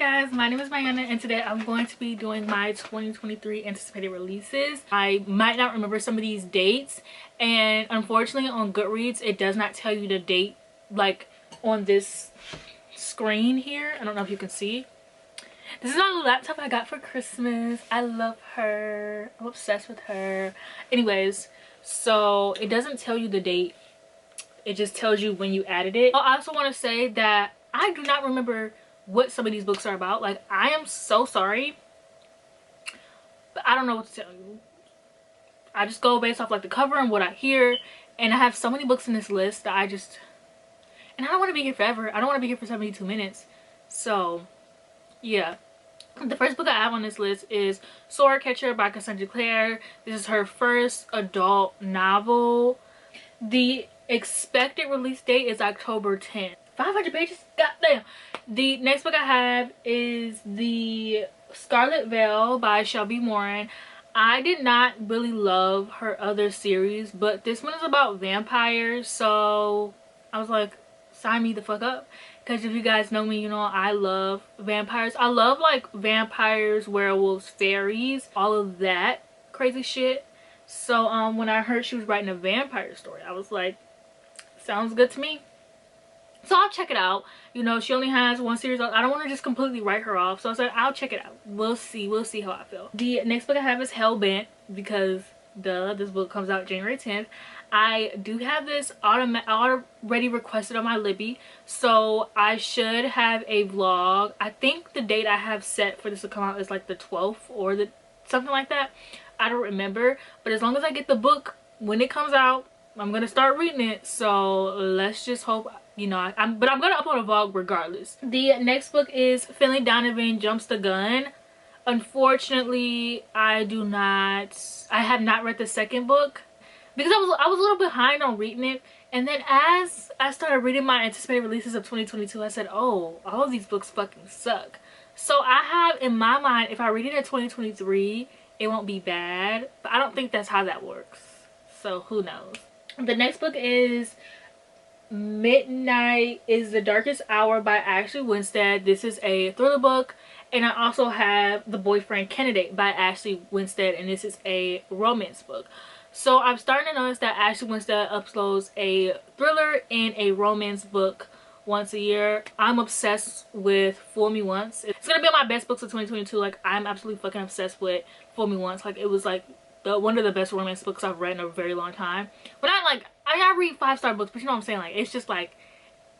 guys, my name is Mayana and today I'm going to be doing my 2023 anticipated releases. I might not remember some of these dates, and unfortunately on Goodreads it does not tell you the date like on this screen here. I don't know if you can see. This is not a laptop I got for Christmas. I love her. I'm obsessed with her. Anyways, so it doesn't tell you the date. It just tells you when you added it. I also want to say that I do not remember what some of these books are about. Like, I am so sorry, but I don't know what to tell you. I just go based off like the cover and what I hear, and I have so many books in this list that I just, and I don't want to be here forever. I don't want to be here for 72 minutes. So yeah, the first book I have on this list is Sword Catcher by Cassandra Clare. This is her first adult novel. The expected release date is October 10th. 500 pages? Goddamn. The next book I have is The Scarlet Veil by Shelby Morin. I did not really love her other series, but this one is about vampires, so I was like, sign me the fuck up. Because if you guys know me, you know I love vampires. I love like vampires, werewolves, fairies, all of that crazy shit. So when I heard she was writing a vampire story, I was like, sounds good to me. So I'll check it out. You know, she only has one series. I don't want to just completely write her off. So I said, I'll check it out. We'll see how I feel. The next book I have is Hellbent, because duh, this book comes out January 10th. I do have this already requested on my Libby, so I should have a vlog. I think the date I have set for this to come out is like the 12th or the something like that. I don't remember, but as long as I get the book when it comes out, I'm gonna start reading it. So let's just hope, you know, but I'm gonna upload a vlog regardless. The next book is Finley Donovan Jumps the Gun. Unfortunately, I have not read the second book because I was a little behind on reading it, and then as I started reading my anticipated releases of 2022, I said, oh, all of these books fucking suck. So I have in my mind, if I read it in 2023, it won't be bad, but I don't think that's how that works, so who knows. The next book is Midnight is the Darkest Hour by Ashley Winstead. This is a thriller book, and I also have The Boyfriend Candidate by Ashley Winstead, and this is a romance book. So I'm starting to notice that Ashley Winstead uploads a thriller and a romance book once a year. I'm obsessed with Fool Me Once. It's gonna be on my best books of 2022. Like, I'm absolutely fucking obsessed with Fool Me Once. Like, it was like one of the best romance books I've read in a very long time. But I read 5-star books, but you know what I'm saying? Like, it's just like,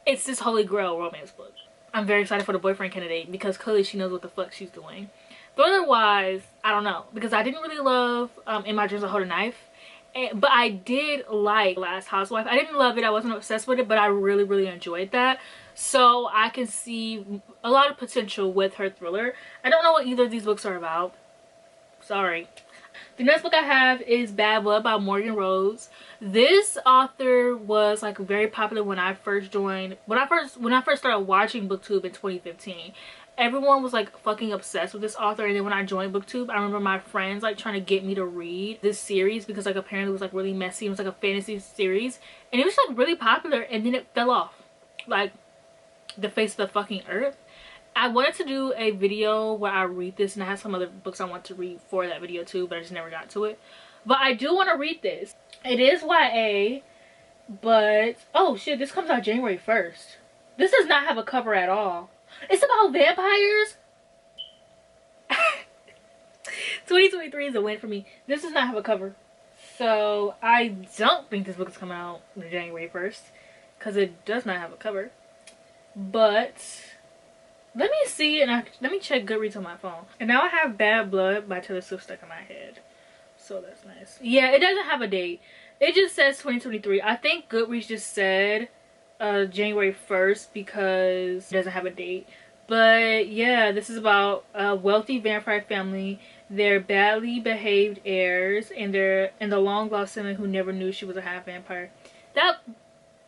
it's this holy grail romance book. I'm very excited for The Boyfriend Candidate because clearly she knows what the fuck she's doing. Thriller wise, I don't know, because I didn't really love In My Dreams I Hold a Knife. But I did like Last Housewife. I didn't love it. I wasn't obsessed with it, but I really enjoyed that. So I can see a lot of potential with her thriller. I don't know what either of these books are about. Sorry. The next book I have is Bad Blood by Morgan Rhodes. This author was like very popular when I first joined, when I first started watching BookTube in 2015. Everyone was like fucking obsessed with this author, and then when I joined BookTube, I remember my friends like trying to get me to read this series because like apparently it was like really messy. It was like a fantasy series, and it was like really popular, and then it fell off like the face of the fucking earth. I wanted to do a video where I read this, and I have some other books I want to read for that video too, but I just never got to it. But I do want to read this. It is YA, but oh shit, this comes out January 1st. This does not have a cover at all. It's about vampires. 2023 is a win for me. This does not have a cover, so I don't think this book is coming out January 1st because it does not have a cover. But let me see, and let me check Goodreads on my phone. And now I have Bad Blood by Taylor Swift stuck in my head, so that's nice. Yeah, it doesn't have a date. It just says 2023. I think Goodreads just said January 1st because it doesn't have a date. But yeah, this is about a wealthy vampire family, their badly behaved heirs, and the long lost sibling who never knew she was a half vampire. That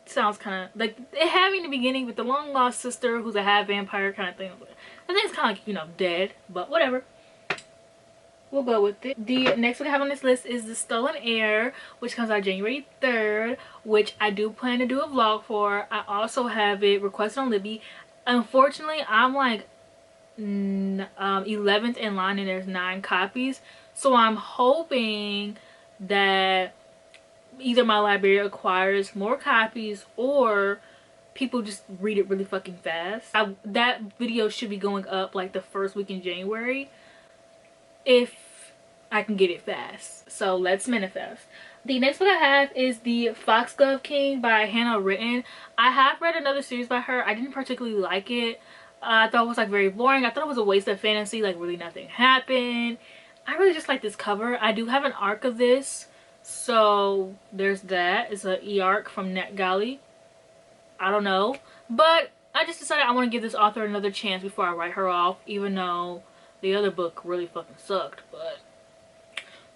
sounds kind of like it having the beginning with the long lost sister who's a half vampire kind of thing. I think it's kind of like, you know, dead, but whatever. We'll go with it. The next one I have on this list is The Stolen Heir, which comes out January 3rd, which I do plan to do a vlog for. I also have it requested on Libby. Unfortunately, I'm like 11th in line, and there's 9 copies. So I'm hoping that either my library acquires more copies or people just read it really fucking fast. That video should be going up like the first week in January if I can get it fast. So let's manifest. The next book I have is The Foxglove King by Hannah Written. I have read another series by her. I didn't particularly like it. I thought it was like very boring. I thought it was a waste of fantasy, like really nothing happened. I really just like this cover. I do have an arc of this, so there's that. It's an e-arc from NetGalley. I don't know, but I just decided I want to give this author another chance before I write her off, even though the other book really fucking sucked, but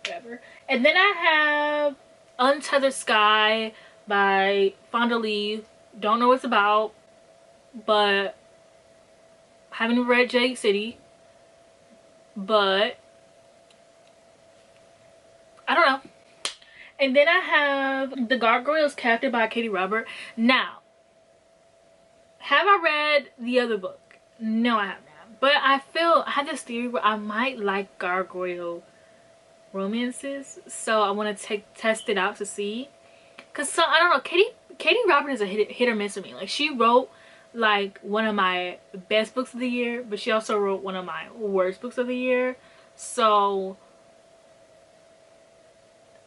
whatever. And then I have Untethered Sky by Fonda Lee. Don't know what it's about, but haven't read Jade City, but I don't know. And then I have The Gargoyles Captive by Katie Robert. Now, have I read the other book? No, I have not. But I have this theory where I might like gargoyle romances, so I want to test it out to see. Cause I don't know, Katie Robert is a hit or miss with me. Like, she wrote like one of my best books of the year, but she also wrote one of my worst books of the year. So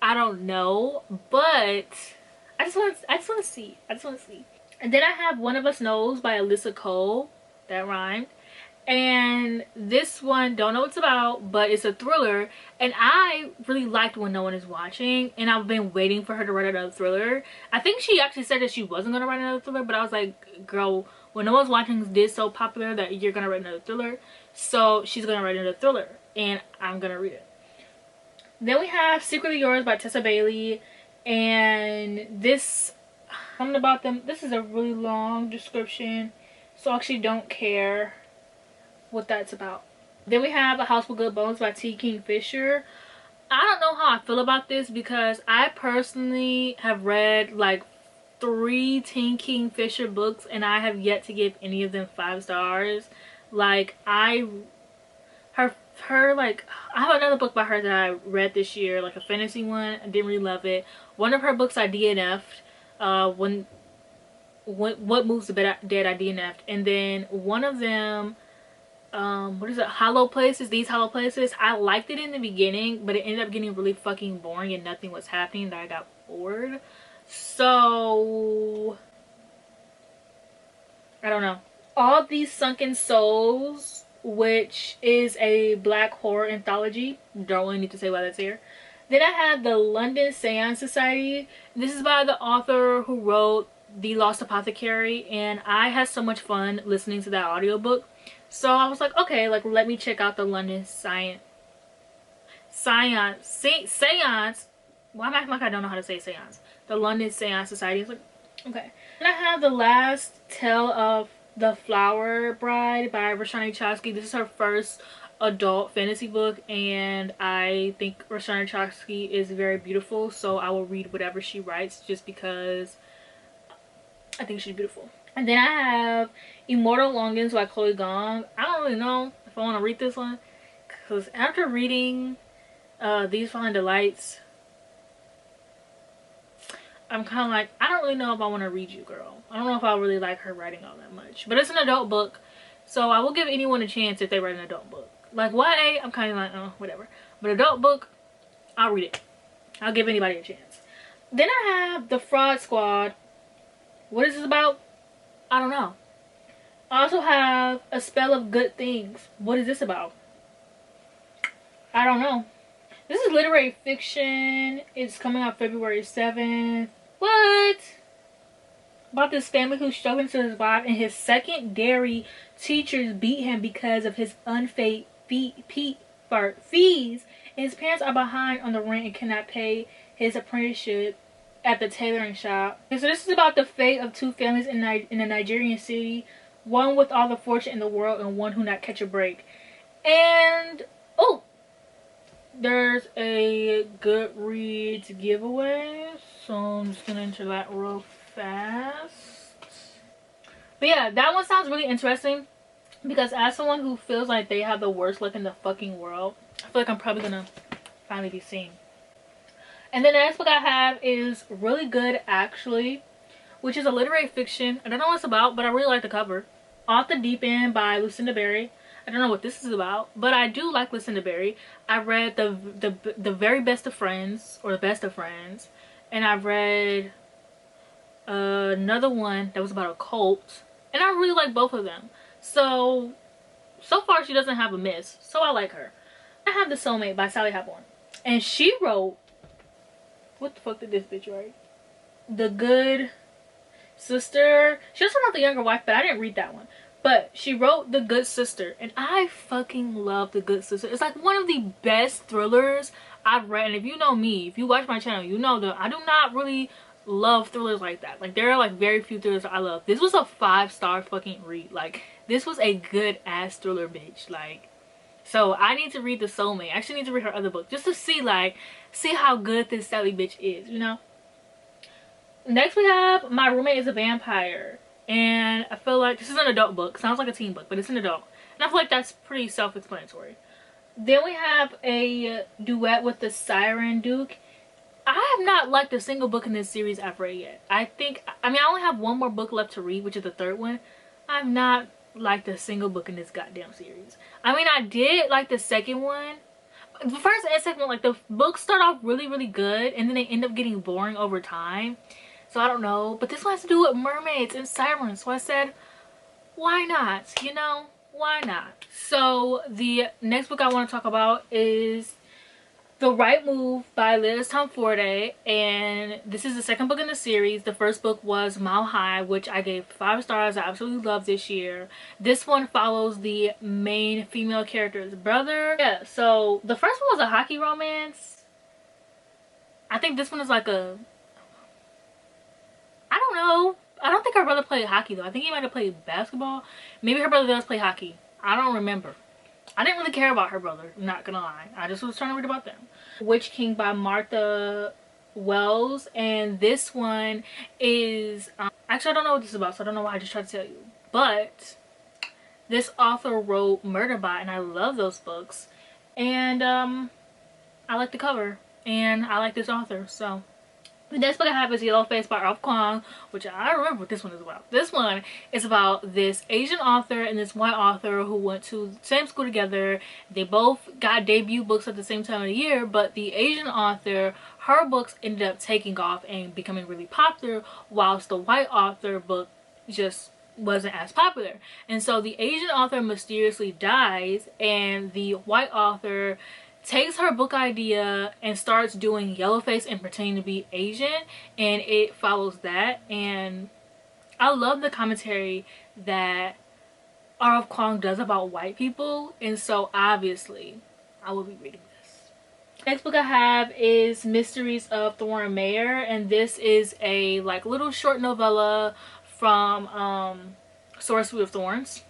I don't know, but I just want to see. And then I have One of Us Knows by Alyssa Cole. That rhymed. And this one, don't know what it's about, but it's a thriller. And I really liked When No One Is Watching, and I've been waiting for her to write another thriller. I think she actually said that she wasn't going to write another thriller, but I was like, girl, When No One's Watching did so popular that you're going to write another thriller. So she's going to write another thriller, and I'm going to read it. Then we have Secretly Yours by Tessa Bailey. And this, something about them, this is a really long description, so I actually don't care what that's about. Then we have A House with Good Bones by T. Kingfisher. I don't know how I feel about this because I personally have read like 3 T. Kingfisher books and I have yet to give any of them 5 stars. Like, like, I have another book by her that I read this year, like a fantasy one. I didn't really love it. One of her books I DNF'd. What Moves the Dead I DNF'd. And then one of them, what is it, Hollow Places, These Hollow Places, I liked it in the beginning, but it ended up getting really fucking boring and nothing was happening, that I got bored. So I don't know. All These Sunken Souls, which is a black horror anthology, don't really need to say why that's here. Then I have The London Seance Society. This is by the author who wrote The Lost Apothecary, and I had so much fun listening to that audiobook. So I was like, okay, like, let me check out the London Seance. Why am I acting like I don't know how to say seance? The London Seance Society. I was like, okay. And I have The Last Tale of the Flower Bride by Roshani Chokshi. This is her first adult fantasy book, and I think Roshani Chokshi is very beautiful, so I will read whatever she writes just because I think she's beautiful. And then I have Immortal Longings by Chloe Gong. I don't really know if I want to read this one, because after reading These Fine Delights, I'm kind of like, I don't really know if I want to read you, girl. I don't know if I really like her writing all that much. But it's an adult book, so I will give anyone a chance if they write an adult book. Like YA, I'm kind of like, oh, whatever. But adult book, I'll read it. I'll give anybody a chance. Then I have The Fraud Squad. What is this about? I don't know. I also have A Spell of Good Things. What is this about? I don't know. This is literary fiction. It's coming out February 7th. What? About this family who's struggling to survive and his secondary teachers beat him because of his unpaid fees. And his parents are behind on the rent and cannot pay his apprenticeship at the tailoring shop. And so this is about the fate of 2 families in a Nigerian city. One with all the fortune in the world and one who not catch a break. And, oh! There's a Goodreads giveaway, so I'm just gonna enter that real fast. But yeah, that one sounds really interesting. because as someone who feels like they have the worst luck in the fucking world, I feel like I'm probably gonna finally be seen. And then the next book I have is really good actually, which is a literary fiction. I don't know what it's about, but I really like the cover. Off the Deep End by Lucinda Berry. I don't know what this is about, but I do like Lucinda Berry. I read the Very Best of Friends, or The Best of Friends, and I read another one that was about a cult, and I really like both of them. So far she doesn't have a miss, so I like her. I have The Soulmate by Sally Hepburn, and she wrote, what the fuck did this bitch write? The Good Sister. She also wrote The Younger Wife, but I didn't read that one. But she wrote The Good Sister, and I fucking love The Good Sister. It's like one of the best thrillers I've read. And if you know me, if you watch my channel, you know that I do not really love thrillers like that. Like, there are like very few thrillers I love. This was a 5-star fucking read. Like, this was a good ass thriller, bitch. Like, so I need to read The Soulmate. I actually need to read her other book just to see, like, see how good this Sally bitch is, you know. Next we have My Roommate is a Vampire, and I feel like this is an adult book. Sounds like a teen book, but it's an adult, and I feel like that's pretty self-explanatory. Then we have a duet with the Siren Duke. I have not liked a single book in this series I've read yet. I only have one more book left to read, which is the third one. I've not liked a single book in this goddamn series. I mean, I did like the second one. The first and second one, like, the books start off really, really good, and then they end up getting boring over time. So I don't know, but this one has to do with mermaids and sirens, so I said, why not? You know, why not? So the next book I want to talk about is The Right Move by Liz Tomforte, and this is the second book in the series. The first book was Mile High, which I gave 5 stars. I absolutely love this year. This one follows the main female character's brother. Yeah, so the first one was a hockey romance. I think this one is like a, I don't know. I don't think her brother played hockey though. I think he might have played basketball. Maybe her brother does play hockey. I don't remember. I didn't really care about her brother, not gonna lie. I just was trying to read about them. Witch King by Martha Wells, and this one is actually, I don't know what this is about, so I don't know why I just tried to tell you. But this author wrote Murderbot, and I love those books. And I like the cover, and I like this author, so. The next book I have is Yellowface by Ralph Kwong, which I don't remember what this one is about. This one is about this Asian author and this white author who went to the same school together. They both got debut books at the same time of the year, but the Asian author, her books ended up taking off and becoming really popular, whilst the white author book just wasn't as popular. And so the Asian author mysteriously dies, and the white author takes her book idea and starts doing yellowface and pretending to be Asian, and it follows that. And I love the commentary that R.F. Kwong does about white people, and so obviously I will be reading this. Next book I have is Mysteries of Thorn Mayer, and this is a like little short novella from Sorcery of Thorns.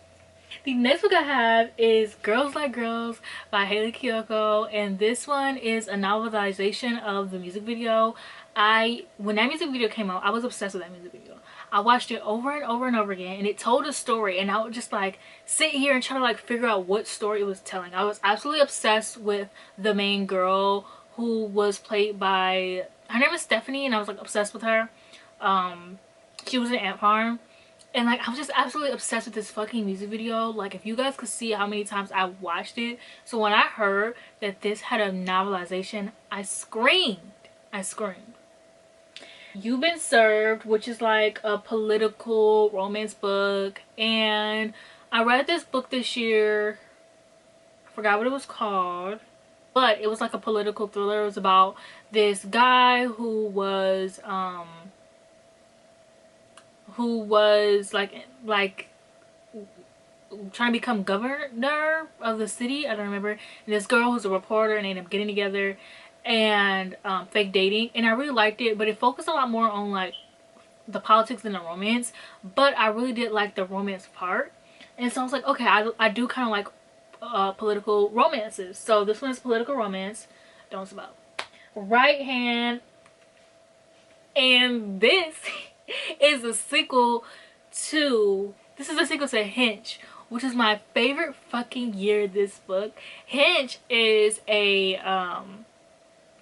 The next book I have is Girls Like Girls by Haley Kiyoko, and this one is a novelization of the music video. When that music video came out, I was obsessed with that music video. I watched it over and over and over again, and it told a story, and I would just like sit here and try to like figure out what story it was telling. I was absolutely obsessed with the main girl, who was played by, her name is Stephanie, and I was like obsessed with her. She was in Ant Farm. And like, I was just absolutely obsessed with this fucking music video. Like, if you guys could see how many times I watched it. So when I heard that this had a novelization, I screamed. I screamed. You've Been Served, which is like a political romance book. And I read this book this year. I forgot what it was called. But it was like a political thriller. It was about this guy who was like trying to become governor of the city. I don't remember. And this girl who's a reporter, and they end up getting together and fake dating. And I really liked it, but it focused a lot more on like the politics than the romance. But I really did like the romance part, and so I was like, okay, I do kind of like political romances. So this one is political romance. Don't know what it's about. Right Hand, and this is a sequel to Hinch, which is my favorite fucking year. This book, Hinge, is a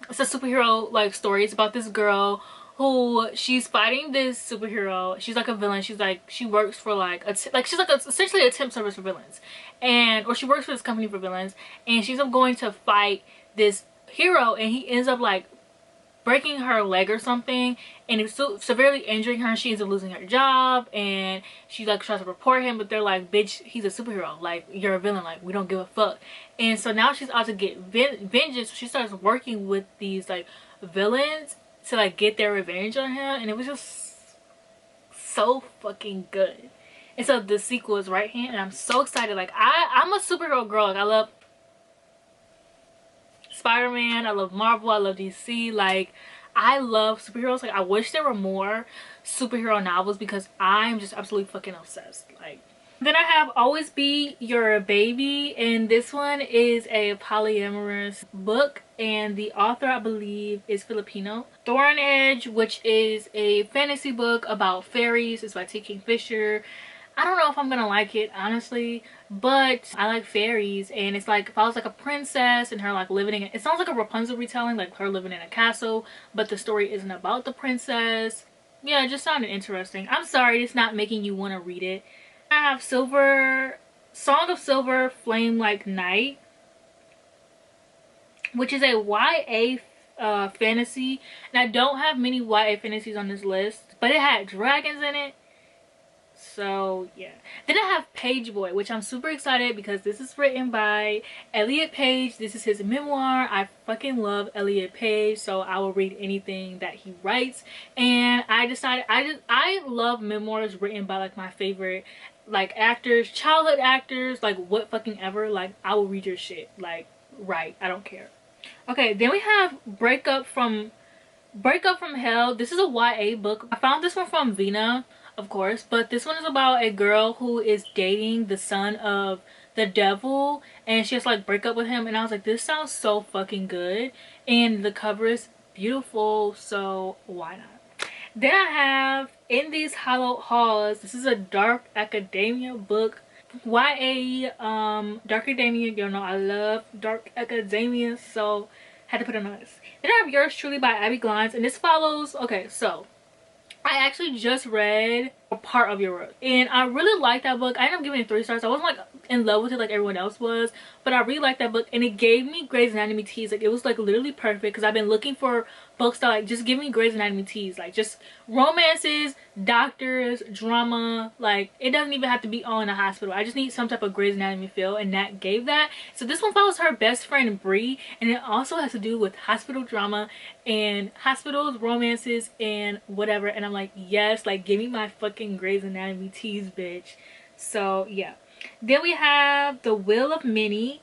it's a superhero like story. It's about this girl who she's fighting this superhero. She's like a villain. She's like, she works for like she's like essentially a temp service for villains, and or she works for this company for villains, and she's going to fight this hero, and he ends up like breaking her leg or something, and it's so severely injuring her, and she ends up losing her job, and she like tries to report him, but they're like, bitch, he's a superhero, like you're a villain, like we don't give a fuck. And so now she's out to get vengeance, so she starts working with these like villains to like get their revenge on him, and it was just so fucking good. And so the sequel is right here, and I'm so excited. Like I'm a superhero girl. Like I love Spider-Man, I love Marvel, I love DC. Like I love superheroes. Like I wish there were more superhero novels because I'm just absolutely fucking obsessed. Like, then I have Always Be Your Baby, and this one is a polyamorous book, and the author I believe is Filipino. Thorn Edge, which is a fantasy book about fairies. It's by T. Kingfisher. I don't know if I'm gonna like it, honestly, but I like fairies, and it's like if I was like a princess and her like living in, it sounds like a Rapunzel retelling, like her living in a castle, but the story isn't about the princess. Yeah, it just sounded interesting. I'm sorry it's not making you want to read it. I have Song of Silver Flame Like Night, which is a YA fantasy, and I don't have many YA fantasies on this list, but it had dragons in it. So yeah. Then I have Page Boy, which I'm super excited because this is written by Elliot Page. This is his memoir. I fucking love Elliot Page, so I will read anything that he writes. And I decided I love memoirs written by like my favorite like actors, childhood actors, like what fucking ever. Like I will read your shit. Like right, I don't care. Okay, then we have Breakup from Hell. This is a YA book. I found this one from Vina, of course, but this one is about a girl who is dating the son of the devil, and she has to like break up with him, and I was like, this sounds so fucking good, and the cover is beautiful, so why not? Then I have In These Hollow Halls. This is a dark academia book. YA dark academia, you know I love dark academia, so had to put it on this. Then I have Yours Truly by Abby Glines, and this follows, okay, so I actually just read a part of Your World, and I really liked that book. I ended up giving it 3 stars. I wasn't like in love with it like everyone else was, but I really liked that book, and it gave me Grey's Anatomy teas. Like it was like literally perfect because I've been looking for books that like just give me Grey's Anatomy teas, like just romances, doctors, drama. Like it doesn't even have to be all in a hospital. I just need some type of Grey's Anatomy feel, and that gave that. So this one follows her best friend Bree, and it also has to do with hospital drama and hospitals, romances, and whatever. And I'm like, yes, like give me my fucking Grey's Anatomy teas, bitch. So yeah. Then we have The Will of the Many,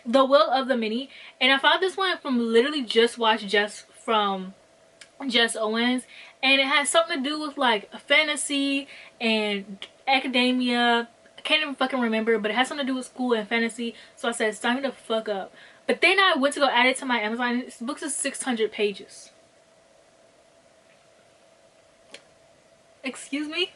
and I found this one from literally just watched from Jess Owens, and it has something to do with like fantasy and academia. I can't even fucking remember, but it has something to do with school and fantasy, so I said sign me the fuck up. But then I went to go add it to my Amazon, and this book is 600 pages. Excuse me,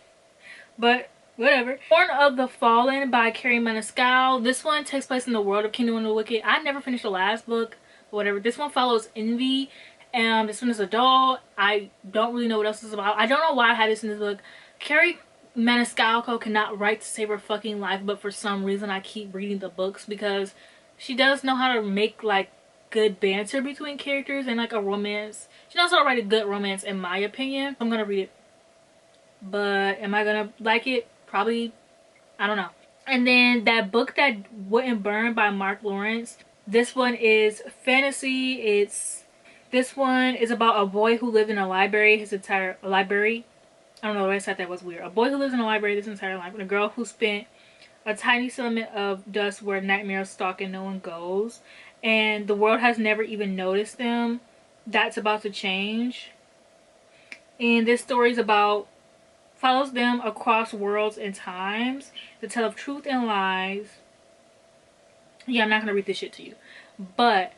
but whatever. Born of the Fallen by Carrie Maniscal. This one takes place in the world of Kingdom of the Wicked. I never finished the last book, but whatever. This one follows Envy, and this one is a doll. I don't really know what else it's about. I don't know why I had this in this book. Carrie Maniscalco cannot write to save her fucking life, but for some reason I keep reading the books because she does know how to make like good banter between characters and like a romance. She knows how to write a good romance in my opinion. I'm gonna read it, but am I gonna like it? Probably, I don't know. And then that book that wouldn't burn by Mark Lawrence. This one is fantasy. This one is about a boy who lived in a library his entire library. I don't know why I said that was weird. A boy who lives in a library this entire life, and a girl who spent a tiny settlement of dust where nightmares stalk and no one goes, and the world has never even noticed them. That's about to change. And this story is about follows them across worlds and times to tell of truth and lies. Yeah, I'm not gonna read this shit to you, but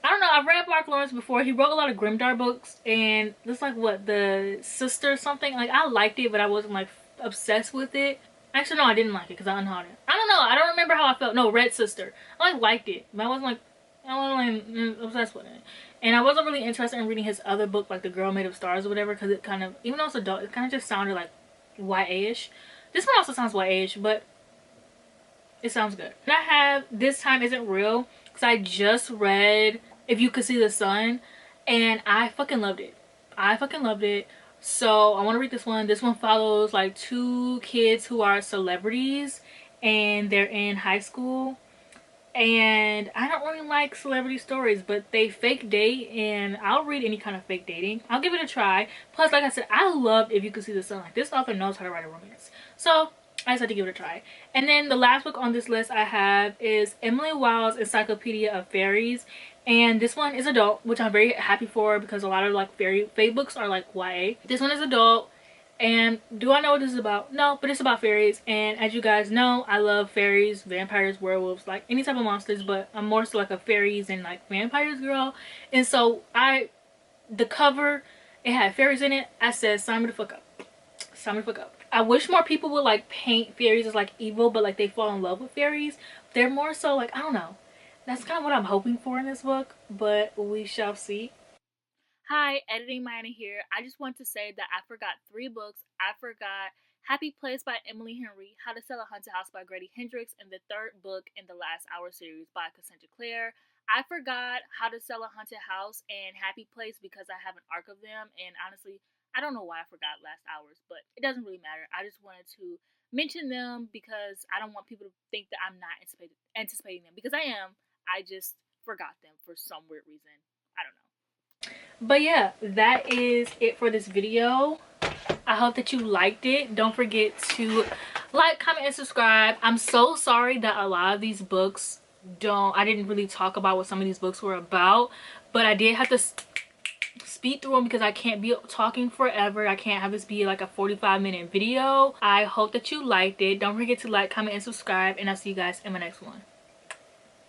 I don't know. I've read Mark Lawrence before. He wrote a lot of Grimdark books, and this like what, The Sister something. Like I liked it, but I wasn't like obsessed with it. Actually, no, I didn't like it because I unhauled it. I don't know. I don't remember how I felt. No, Red Sister. I like liked it, but I wasn't obsessed with it. And I wasn't really interested in reading his other book, like The Girl Made of Stars or whatever, because it kind of, even though it's adult, it kind of just sounded like YA-ish. This one also sounds YA-ish, but it sounds good. And I have This Time Isn't Real, because I just read If You Could See the Sun, and I fucking loved it. I fucking loved it. So I want to read this one. This one follows like two kids who are celebrities and they're in high school. And I don't really like celebrity stories, but they fake date, and I'll read any kind of fake dating. I'll give it a try. Plus, like I said, I loved If You Could See the Sun. Like, this author knows how to write a romance. So I just had to give it a try. And then the last book on this list I have is Emily Wilde's Encyclopedia of Fairies. And this one is adult, which I'm very happy for because a lot of like fae books are like YA. This one is adult. And do I know what this is about? No, but it's about fairies. And as you guys know, I love fairies, vampires, werewolves, like any type of monsters. But I'm more so like a fairies and like vampires girl. And so the cover, it had fairies in it. I said, sign me the fuck up. Sign me the fuck up. I wish more people would like paint fairies as like evil, but like they fall in love with fairies. They're more so like, I don't know. That's kind of what I'm hoping for in this book, but we shall see. Hi, Editing Mina here. I just want to say that I forgot 3 books. I forgot Happy Place by Emily Henry, How to Sell a Haunted House by Grady Hendrix, and the 3rd book in the Last Hour series by Cassandra Clare. I forgot How to Sell a Haunted House and Happy Place because I have an arc of them, and honestly, I don't know why I forgot Last Hours, but it doesn't really matter. I just wanted to mention them because I don't want people to think that I'm not anticipating them, because I am. I just forgot them for some weird reason. I don't know. But yeah, that is it for this video. I hope that you liked it. Don't forget to like, comment, and subscribe. I'm so sorry that a lot of these books I didn't really talk about what some of these books were about, but I did have to speed through them because I can't be talking forever. I can't have this be like a 45-minute video. I hope that you liked it. Don't forget to like, comment, and subscribe, and I'll see you guys in my next one.